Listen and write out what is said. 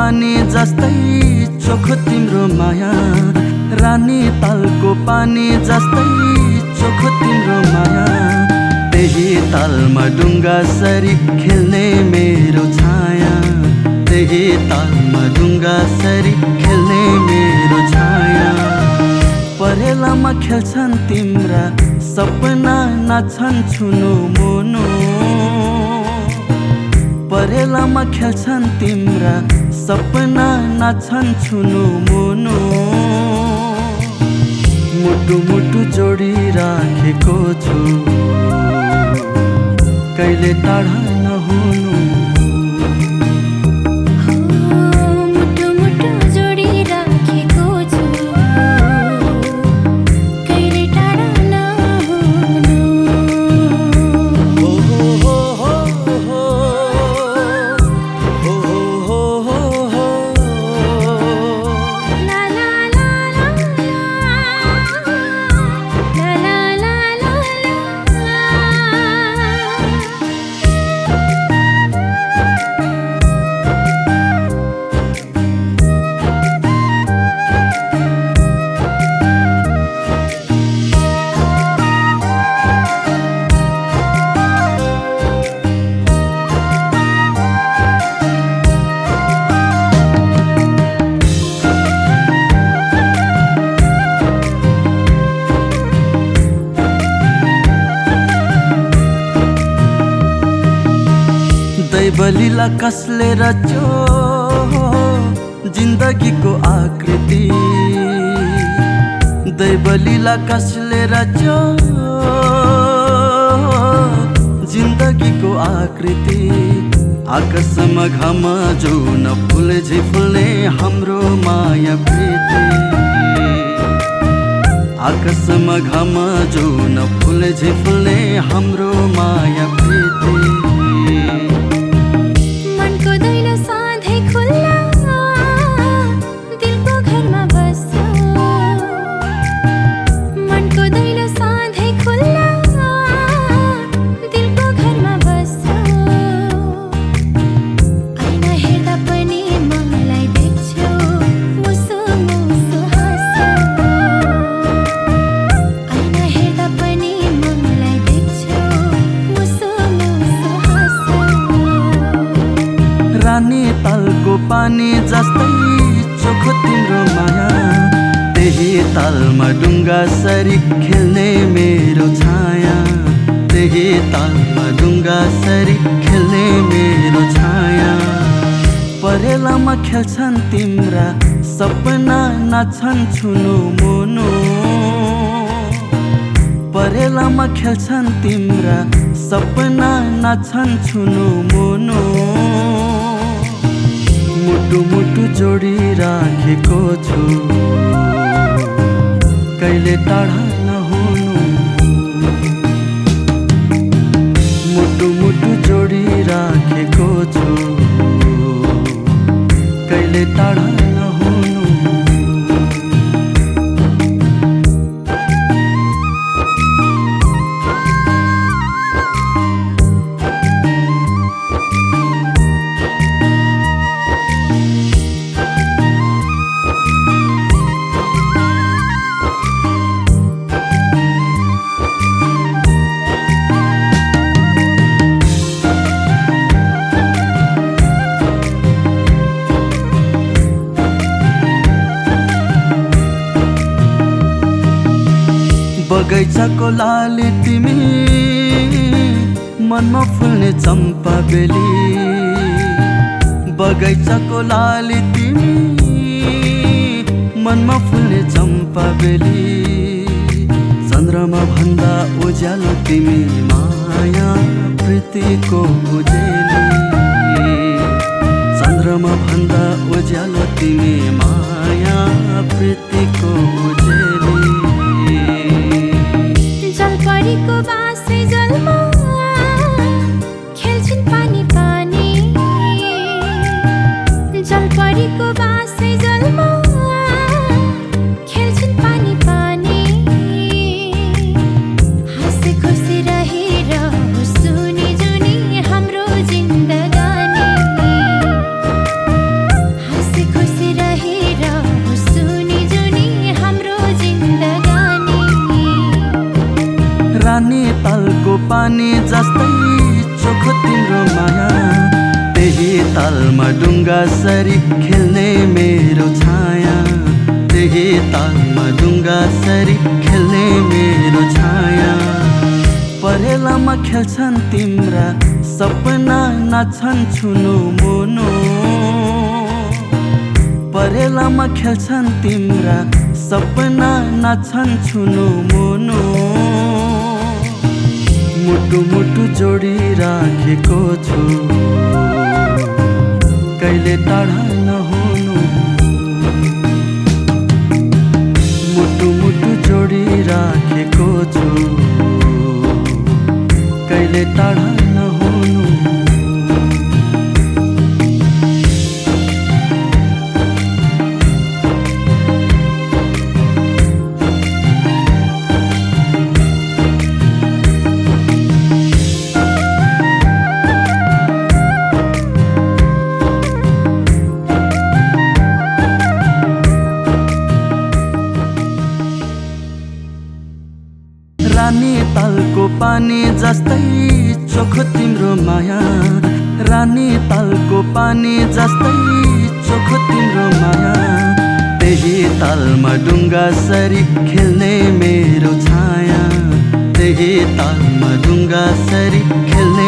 पानी जस्तै चोखो तिम्रो माया, रानी तालको पानी जस्तै चोखो तिम्रो माया। त्यही तालमा डुङ्गा सरी खेल्ने मेरो छाया, त्यही तालमा डुङ्गा सरी खेल्ने मेरो छाया। परेलामा खेल्छन् तिम्रा सपना, नाच्छन् छुनु मुनु। परेलामा खेल्छन् तिम्रा सपना, नाच्छन् छुनु मुनु। मुटु मुटु जोडी राखेको छु, कहिले टाढा नहुनु। दैवलीला कसले रच्यो जिन्दगीको आकृति, दैवलीला कसले रच्यो जिन्दगीको आकृति। आकाशमा घाम जुन फुल झिफुल्ने हाम्रो माया प्रीति, आकाशमा घाम जुन फुल झिफुल्ने हाम्रो माया प्रीति। रानी तालको पानी जस्तै चोखो तिम्रो माया, त्यही तालमा डुङ्गा सरी खेल्ने मेरो छाया, त्यही तालमा डुङ्गा सरी खेल्ने मेरो छाया। परेलामा खेल्छन् तिम्रा सपना, नाच्छन् छुनु मुनु। परेलामा खेल्छन् तिम्रा सपना, नाच्छन् छुनु मुनु। मुटु मुटु जोडी राखेको छु, कहिले टाढा नहुनु। मुटु मुटु जोडी राखेको छु, कहिले टाढा नहुनु। बगैँचाको लाली तिमी, मनमा फुल्ने चम्पा बेली। बगैँचाको लाली तिमी, मनमा फुल्ने चम्पा बेली। चन्द्रमा भन्दा उज्यालो तिमी, माया प्रीतिको उजेली। चन्द्रमा भन्दा उज्यालो तिमी, माया प्रीतिको उजेली। जलपरीको बाँसे जलमा खेल्छिन् पानी पानी, जलपरीको बाँसे जलमा खेल्छिन् पानी पानी। हाँसी खुसी रहिरहो सुनि जुनी हाम्रो जिन्दगानी, रानी तालको पानी जस्तै चोखो तिम्रो माया, त्यही तालमा डुङ्गा सरी खेल्ने मेरो छाया, त्यही तालमा डुङ्गा सरी खेल्ने मेरो छाया। परेलामा खेल्छन् तिम्रा सपना नाच्छन् छुनु मुनु, परेलामा खेल्छन् तिम्रा सपना नाच्छन् छुनु मुनु। मुटु मुटु जोडी राखेको छु, कहिले टाढा नहुनु। मुटु मुटु जोडी राखेको छु, कहिले टाढा नहुनु। रानी तालको पानी जस्तै चोखो तिम्रो माया, रानी तालको पानी जस्तै चोखो तिम्रो माया, त्यही तालमा डुङ्गा सरी खेल्ने मेरो छाया, त्यही तालमा डुङ्गा सरी खेल्ने